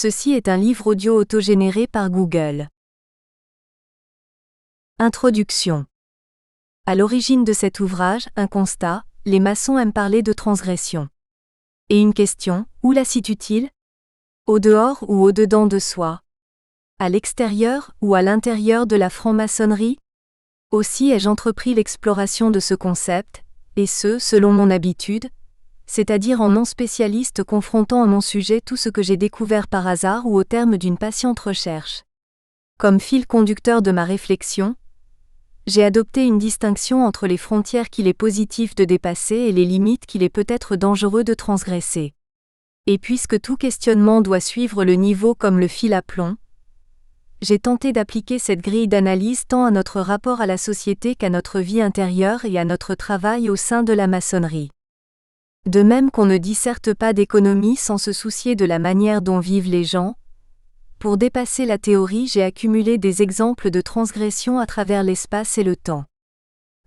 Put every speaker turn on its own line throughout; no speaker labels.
Ceci est un livre audio autogénéré par Google. Introduction. À l'origine de cet ouvrage, un constat, les maçons aiment parler de transgression. Et une question, où la situe-t-il ? Au dehors ou au dedans de soi ? À l'extérieur ou à l'intérieur de la franc-maçonnerie ? Aussi ai-je entrepris l'exploration de ce concept, et ce, selon mon habitude, c'est-à-dire en non-spécialiste confrontant à mon sujet tout ce que j'ai découvert par hasard ou au terme d'une patiente recherche. Comme fil conducteur de ma réflexion, j'ai adopté une distinction entre les frontières qu'il est positif de dépasser et les limites qu'il est peut-être dangereux de transgresser. Et puisque tout questionnement doit suivre le niveau comme le fil à plomb, j'ai tenté d'appliquer cette grille d'analyse tant à notre rapport à la société qu'à notre vie intérieure et à notre travail au sein de la maçonnerie. De même qu'on ne disserte pas d'économie sans se soucier de la manière dont vivent les gens, pour dépasser la théorie j'ai accumulé des exemples de transgression à travers l'espace et le temps.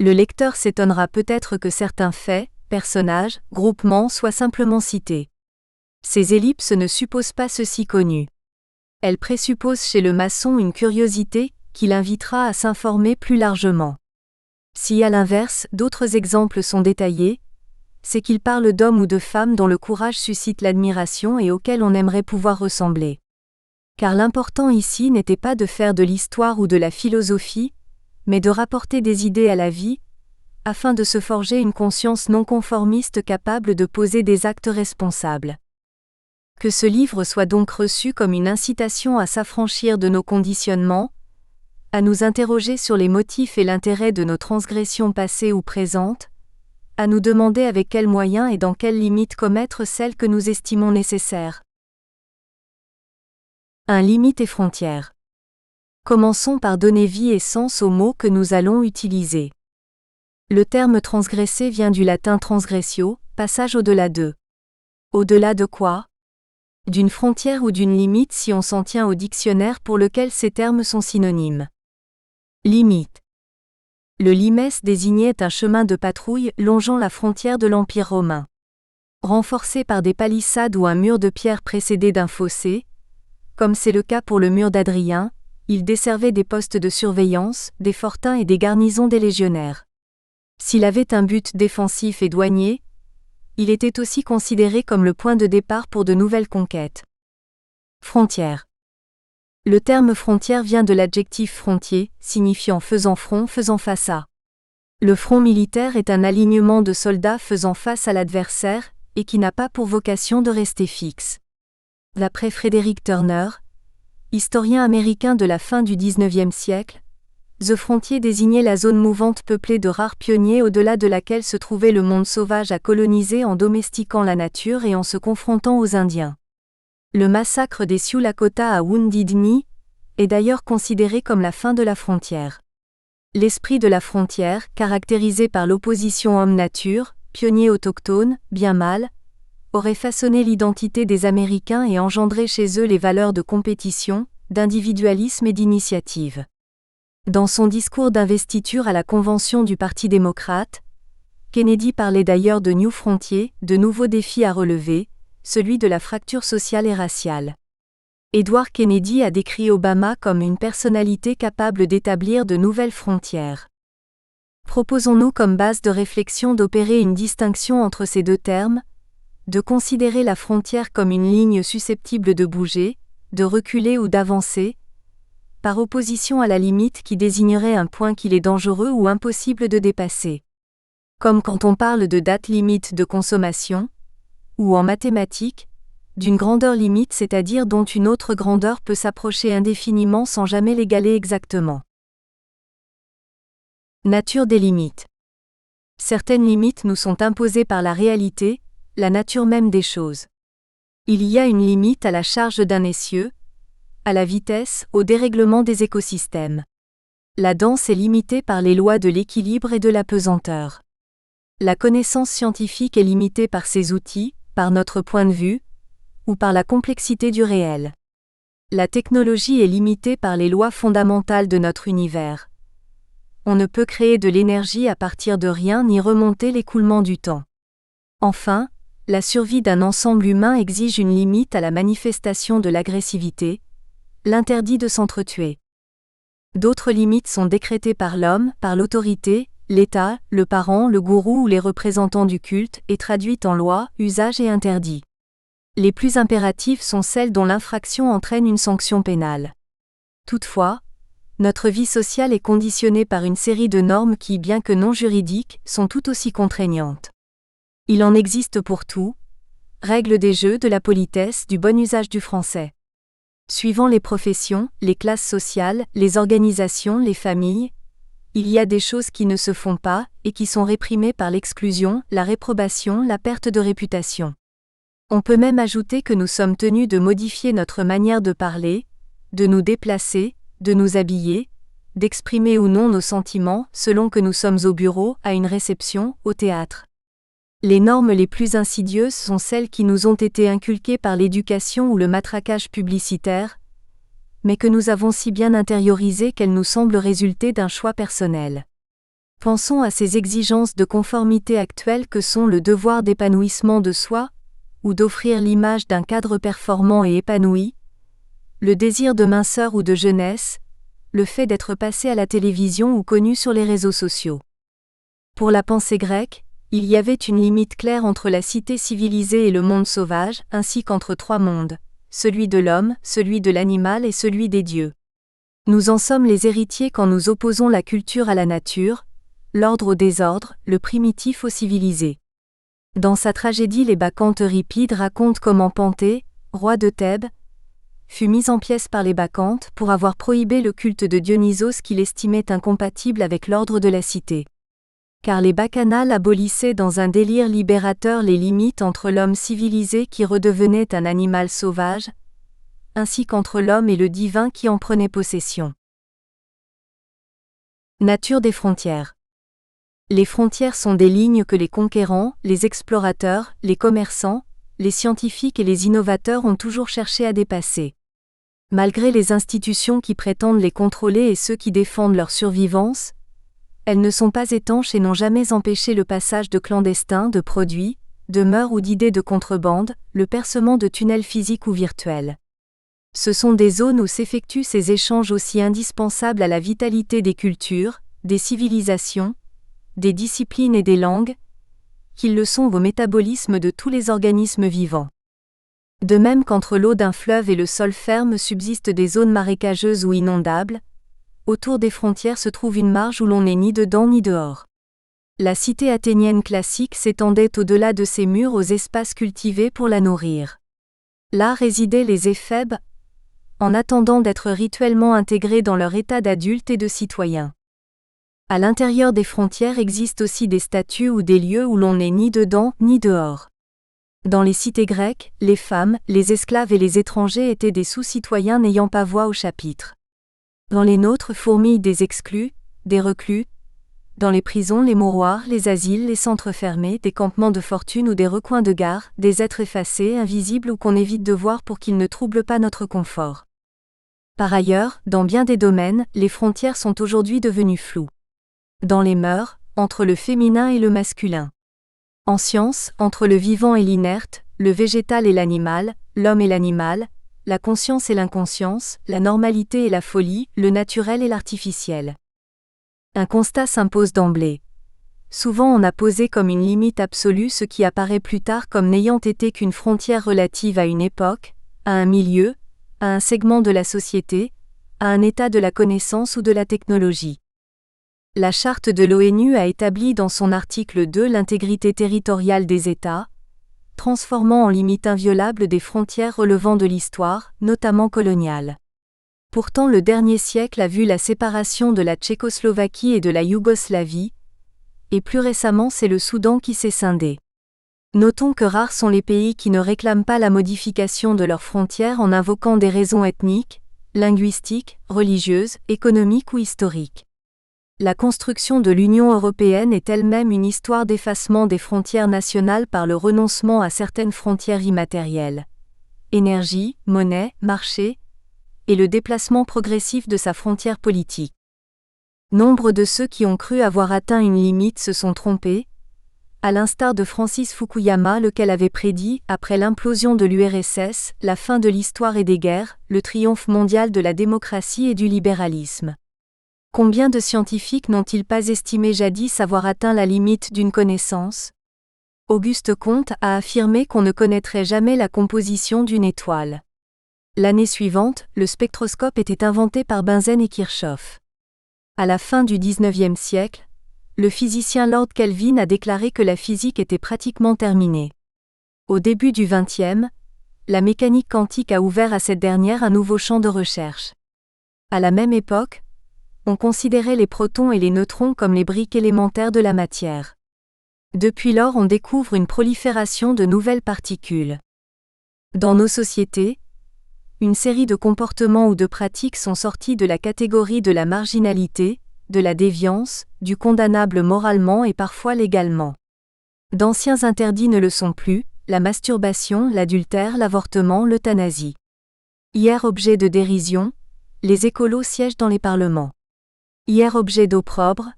Le lecteur s'étonnera peut-être que certains faits, personnages, groupements soient simplement cités. Ces ellipses ne supposent pas ceci connu. Elles présupposent chez le maçon une curiosité qui l'invitera à s'informer plus largement. Si à l'inverse, d'autres exemples sont détaillés, c'est qu'ils parlent d'hommes ou de femmes dont le courage suscite l'admiration et auxquels on aimerait pouvoir ressembler. Car l'important ici n'était pas de faire de l'histoire ou de la philosophie, mais de rapporter des idées à la vie, afin de se forger une conscience non conformiste capable de poser des actes responsables. Que ce livre soit donc reçu comme une incitation à s'affranchir de nos conditionnements, à nous interroger sur les motifs et l'intérêt de nos transgressions passées ou présentes, à nous demander avec quels moyens et dans quelles limites commettre celles que nous estimons nécessaires. Limites et frontières. Commençons par donner vie et sens aux mots que nous allons utiliser. Le terme transgresser vient du latin transgressio, passage au-delà de. Au-delà de quoi ? D'une frontière ou d'une limite si on s'en tient au dictionnaire pour lequel ces termes sont synonymes. Limite. Le limes désignait un chemin de patrouille longeant la frontière de l'Empire romain. Renforcé par des palissades ou un mur de pierre précédé d'un fossé, comme c'est le cas pour le mur d'Adrien, il desservait des postes de surveillance, des fortins et des garnisons des légionnaires. S'il avait un but défensif et douanier, il était aussi considéré comme le point de départ pour de nouvelles conquêtes. Frontière. Le terme frontière vient de l'adjectif frontier, signifiant faisant front, faisant face à. Le front militaire est un alignement de soldats faisant face à l'adversaire, et qui n'a pas pour vocation de rester fixe. D'après Frederick Turner, historien américain de la fin du XIXe siècle, The Frontier désignait la zone mouvante peuplée de rares pionniers au-delà de laquelle se trouvait le monde sauvage à coloniser en domestiquant la nature et en se confrontant aux Indiens. Le massacre des Sioux Lakota à Wounded Knee est d'ailleurs considéré comme la fin de la frontière. L'esprit de la frontière, caractérisé par l'opposition homme-nature, pionnier autochtone, bien mal, aurait façonné l'identité des Américains et engendré chez eux les valeurs de compétition, d'individualisme et d'initiative. Dans son discours d'investiture à la convention du Parti démocrate, Kennedy parlait d'ailleurs de New Frontier, de nouveaux défis à relever, celui de la fracture sociale et raciale. Edward Kennedy a décrit Obama comme une personnalité capable d'établir de nouvelles frontières. Proposons-nous comme base de réflexion d'opérer une distinction entre ces deux termes, de considérer la frontière comme une ligne susceptible de bouger, de reculer ou d'avancer, par opposition à la limite qui désignerait un point qu'il est dangereux ou impossible de dépasser. Comme quand on parle de date limite de consommation, ou en mathématiques, d'une grandeur limite c'est-à-dire dont une autre grandeur peut s'approcher indéfiniment sans jamais l'égaler exactement. Nature des limites. Certaines limites nous sont imposées par la réalité, la nature même des choses. Il y a une limite à la charge d'un essieu, à la vitesse, au dérèglement des écosystèmes. La danse est limitée par les lois de l'équilibre et de la pesanteur. La connaissance scientifique est limitée par ses outils, par notre point de vue, ou par la complexité du réel. La technologie est limitée par les lois fondamentales de notre univers. On ne peut créer de l'énergie à partir de rien ni remonter l'écoulement du temps. Enfin, la survie d'un ensemble humain exige une limite à la manifestation de l'agressivité, l'interdit de s'entretuer. D'autres limites sont décrétées par l'homme, par l'autorité, l'État, le parent, le gourou ou les représentants du culte, et traduites en lois, usages et interdits. Les plus impératives sont celles dont l'infraction entraîne une sanction pénale. Toutefois, notre vie sociale est conditionnée par une série de normes qui, bien que non juridiques, sont tout aussi contraignantes. Il en existe pour tout. Règles des jeux, de la politesse, du bon usage du français. Suivant les professions, les classes sociales, les organisations, les familles, il y a des choses qui ne se font pas et qui sont réprimées par l'exclusion, la réprobation, la perte de réputation. On peut même ajouter que nous sommes tenus de modifier notre manière de parler, de nous déplacer, de nous habiller, d'exprimer ou non nos sentiments selon que nous sommes au bureau, à une réception, au théâtre. Les normes les plus insidieuses sont celles qui nous ont été inculquées par l'éducation ou le matraquage publicitaire, mais que nous avons si bien intériorisées qu'elles nous semblent résulter d'un choix personnel. Pensons à ces exigences de conformité actuelles que sont le devoir d'épanouissement de soi, ou d'offrir l'image d'un cadre performant et épanoui, le désir de minceur ou de jeunesse, le fait d'être passé à la télévision ou connu sur les réseaux sociaux. Pour la pensée grecque, il y avait une limite claire entre la cité civilisée et le monde sauvage, ainsi qu'entre trois mondes, celui de l'homme, celui de l'animal et celui des dieux. Nous en sommes les héritiers quand nous opposons la culture à la nature, l'ordre au désordre, le primitif au civilisé. Dans sa tragédie Les Bacchantes, Euripide raconte comment Panthée, roi de Thèbes, fut mis en pièces par les Bacchantes pour avoir prohibé le culte de Dionysos qu'il estimait incompatible avec l'ordre de la cité. Car les bacchanales abolissaient dans un délire libérateur les limites entre l'homme civilisé qui redevenait un animal sauvage, ainsi qu'entre l'homme et le divin qui en prenait possession. Nature des frontières. Les frontières sont des lignes que les conquérants, les explorateurs, les commerçants, les scientifiques et les innovateurs ont toujours cherché à dépasser. Malgré les institutions qui prétendent les contrôler et ceux qui défendent leur survivance, elles ne sont pas étanches et n'ont jamais empêché le passage de clandestins, de produits, de mœurs ou d'idées de contrebande, le percement de tunnels physiques ou virtuels. Ce sont des zones où s'effectuent ces échanges aussi indispensables à la vitalité des cultures, des civilisations, des disciplines et des langues, qu'ils le sont au métabolisme de tous les organismes vivants. De même qu'entre l'eau d'un fleuve et le sol ferme subsistent des zones marécageuses ou inondables, autour des frontières se trouve une marge où l'on n'est ni dedans ni dehors. La cité athénienne classique s'étendait au-delà de ses murs aux espaces cultivés pour la nourrir. Là résidaient les éphèbes, en attendant d'être rituellement intégrés dans leur état d'adultes et de citoyens. À l'intérieur des frontières existent aussi des statuts ou des lieux où l'on n'est ni dedans ni dehors. Dans les cités grecques, les femmes, les esclaves et les étrangers étaient des sous-citoyens n'ayant pas voix au chapitre. Dans les nôtres fourmillent des exclus, des reclus. Dans les prisons, les mouroirs, les asiles, les centres fermés, des campements de fortune ou des recoins de gare, des êtres effacés, invisibles ou qu'on évite de voir pour qu'ils ne troublent pas notre confort. Par ailleurs, dans bien des domaines, les frontières sont aujourd'hui devenues floues. Dans les mœurs, entre le féminin et le masculin. En science, entre le vivant et l'inerte, le végétal et l'animal, l'homme et l'animal, la conscience et l'inconscience, la normalité et la folie, le naturel et l'artificiel. Un constat s'impose d'emblée. Souvent on a posé comme une limite absolue ce qui apparaît plus tard comme n'ayant été qu'une frontière relative à une époque, à un milieu, à un segment de la société, à un état de la connaissance ou de la technologie. La Charte de l'ONU a établi dans son article 2 l'intégrité territoriale des États, transformant en limite inviolable des frontières relevant de l'histoire, notamment coloniale. Pourtant le dernier siècle a vu la séparation de la Tchécoslovaquie et de la Yougoslavie, et plus récemment c'est le Soudan qui s'est scindé. Notons que rares sont les pays qui ne réclament pas la modification de leurs frontières en invoquant des raisons ethniques, linguistiques, religieuses, économiques ou historiques. La construction de l'Union européenne est elle-même une histoire d'effacement des frontières nationales par le renoncement à certaines frontières immatérielles. Énergie, monnaie, marché, et le déplacement progressif de sa frontière politique. Nombre de ceux qui ont cru avoir atteint une limite se sont trompés, à l'instar de Francis Fukuyama, lequel avait prédit, après l'implosion de l'URSS, la fin de l'histoire et des guerres, le triomphe mondial de la démocratie et du libéralisme. Combien de scientifiques n'ont-ils pas estimé jadis avoir atteint la limite d'une connaissance ? Auguste Comte a affirmé qu'on ne connaîtrait jamais la composition d'une étoile. L'année suivante, le spectroscope était inventé par Bunsen et Kirchhoff. À la fin du XIXe siècle, le physicien Lord Kelvin a déclaré que la physique était pratiquement terminée. Au début du XXe, la mécanique quantique a ouvert à cette dernière un nouveau champ de recherche. À la même époque, on considérait les protons et les neutrons comme les briques élémentaires de la matière. Depuis lors, on découvre une prolifération de nouvelles particules. Dans nos sociétés, une série de comportements ou de pratiques sont sortis de la catégorie de la marginalité, de la déviance, du condamnable moralement et parfois légalement. D'anciens interdits ne le sont plus, la masturbation, l'adultère, l'avortement, l'euthanasie. Hier objet de dérision, les écolos siègent dans les parlements. Hier objet d'opprobre,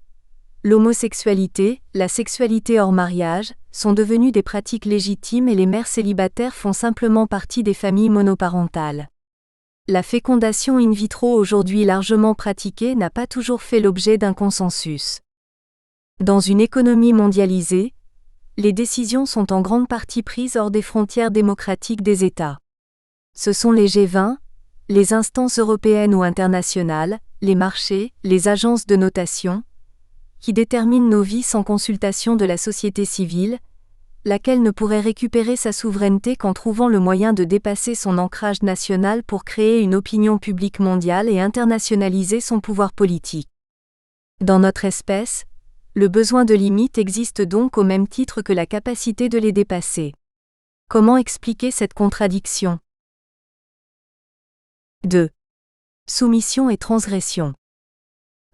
l'homosexualité, la sexualité hors mariage, sont devenues des pratiques légitimes et les mères célibataires font simplement partie des familles monoparentales. La fécondation in vitro aujourd'hui largement pratiquée n'a pas toujours fait l'objet d'un consensus. Dans une économie mondialisée, les décisions sont en grande partie prises hors des frontières démocratiques des États. Ce sont les G20, les instances européennes ou internationales, les marchés, les agences de notation, qui déterminent nos vies sans consultation de la société civile, laquelle ne pourrait récupérer sa souveraineté qu'en trouvant le moyen de dépasser son ancrage national pour créer une opinion publique mondiale et internationaliser son pouvoir politique. Dans notre espèce, le besoin de limites existe donc au même titre que la capacité de les dépasser. Comment expliquer cette contradiction ? 2. Soumission et transgression.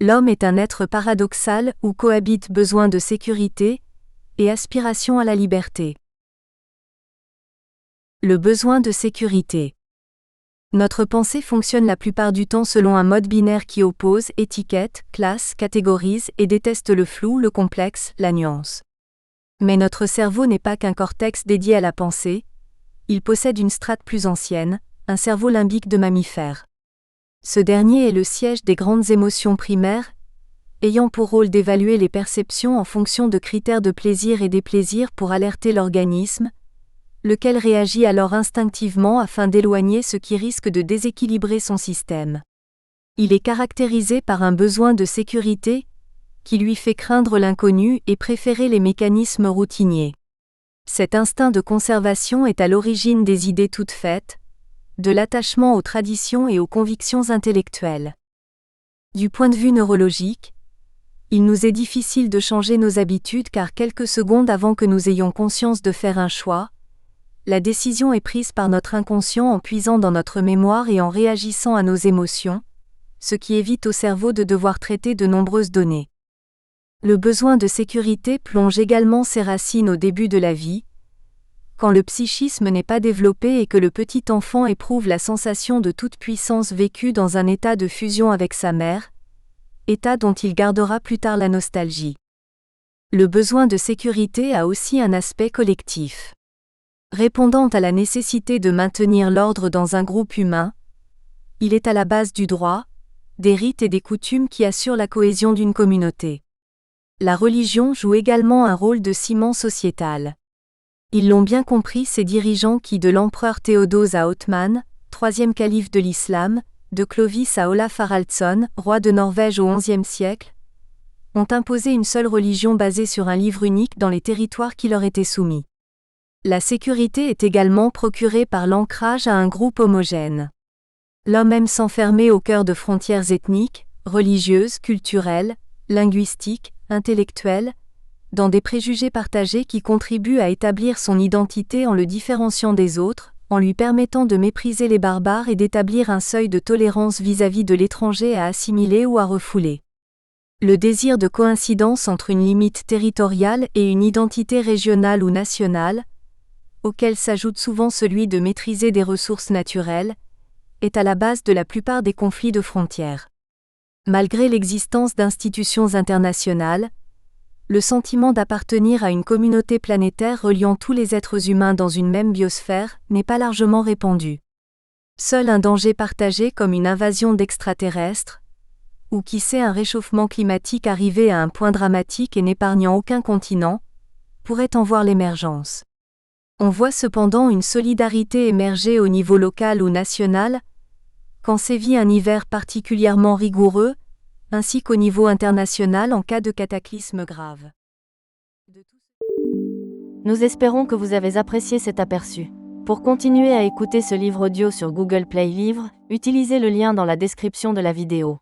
L'homme est un être paradoxal où cohabitent besoin de sécurité et aspiration à la liberté. Le besoin de sécurité. Notre pensée fonctionne la plupart du temps selon un mode binaire qui oppose, étiquette, classe, catégorise et déteste le flou, le complexe, la nuance. Mais notre cerveau n'est pas qu'un cortex dédié à la pensée, il possède une strate plus ancienne, un cerveau limbique de mammifère. Ce dernier est le siège des grandes émotions primaires, ayant pour rôle d'évaluer les perceptions en fonction de critères de plaisir et déplaisir pour alerter l'organisme, lequel réagit alors instinctivement afin d'éloigner ce qui risque de déséquilibrer son système. Il est caractérisé par un besoin de sécurité, qui lui fait craindre l'inconnu et préférer les mécanismes routiniers. Cet instinct de conservation est à l'origine des idées toutes faites, de l'attachement aux traditions et aux convictions intellectuelles. Du point de vue neurologique, il nous est difficile de changer nos habitudes car quelques secondes avant que nous ayons conscience de faire un choix, la décision est prise par notre inconscient en puisant dans notre mémoire et en réagissant à nos émotions, ce qui évite au cerveau de devoir traiter de nombreuses données. Le besoin de sécurité plonge également ses racines au début de la vie, quand le psychisme n'est pas développé et que le petit enfant éprouve la sensation de toute puissance vécue dans un état de fusion avec sa mère, état dont il gardera plus tard la nostalgie. Le besoin de sécurité a aussi un aspect collectif. Répondant à la nécessité de maintenir l'ordre dans un groupe humain, il est à la base du droit, des rites et des coutumes qui assurent la cohésion d'une communauté. La religion joue également un rôle de ciment sociétal. Ils l'ont bien compris ces dirigeants qui, de l'empereur Théodose à Othman, troisième calife de l'islam, de Clovis à Olaf Haraldsson, roi de Norvège au XIe siècle, ont imposé une seule religion basée sur un livre unique dans les territoires qui leur étaient soumis. La sécurité est également procurée par l'ancrage à un groupe homogène. L'homme aime s'enfermer au cœur de frontières ethniques, religieuses, culturelles, linguistiques, intellectuelles, dans des préjugés partagés qui contribuent à établir son identité en le différenciant des autres, en lui permettant de mépriser les barbares et d'établir un seuil de tolérance vis-à-vis de l'étranger à assimiler ou à refouler. Le désir de coïncidence entre une limite territoriale et une identité régionale ou nationale, auquel s'ajoute souvent celui de maîtriser des ressources naturelles, est à la base de la plupart des conflits de frontières. Malgré l'existence d'institutions internationales, le sentiment d'appartenir à une communauté planétaire reliant tous les êtres humains dans une même biosphère n'est pas largement répandu. Seul un danger partagé comme une invasion d'extraterrestres, ou qui sait un réchauffement climatique arrivé à un point dramatique et n'épargnant aucun continent, pourrait en voir l'émergence. On voit cependant une solidarité émerger au niveau local ou national, quand sévit un hiver particulièrement rigoureux, ainsi qu'au niveau international en cas de cataclysme grave.
Nous espérons que vous avez apprécié cet aperçu. Pour continuer à écouter ce livre audio sur Google Play Livres, utilisez le lien dans la description de la vidéo.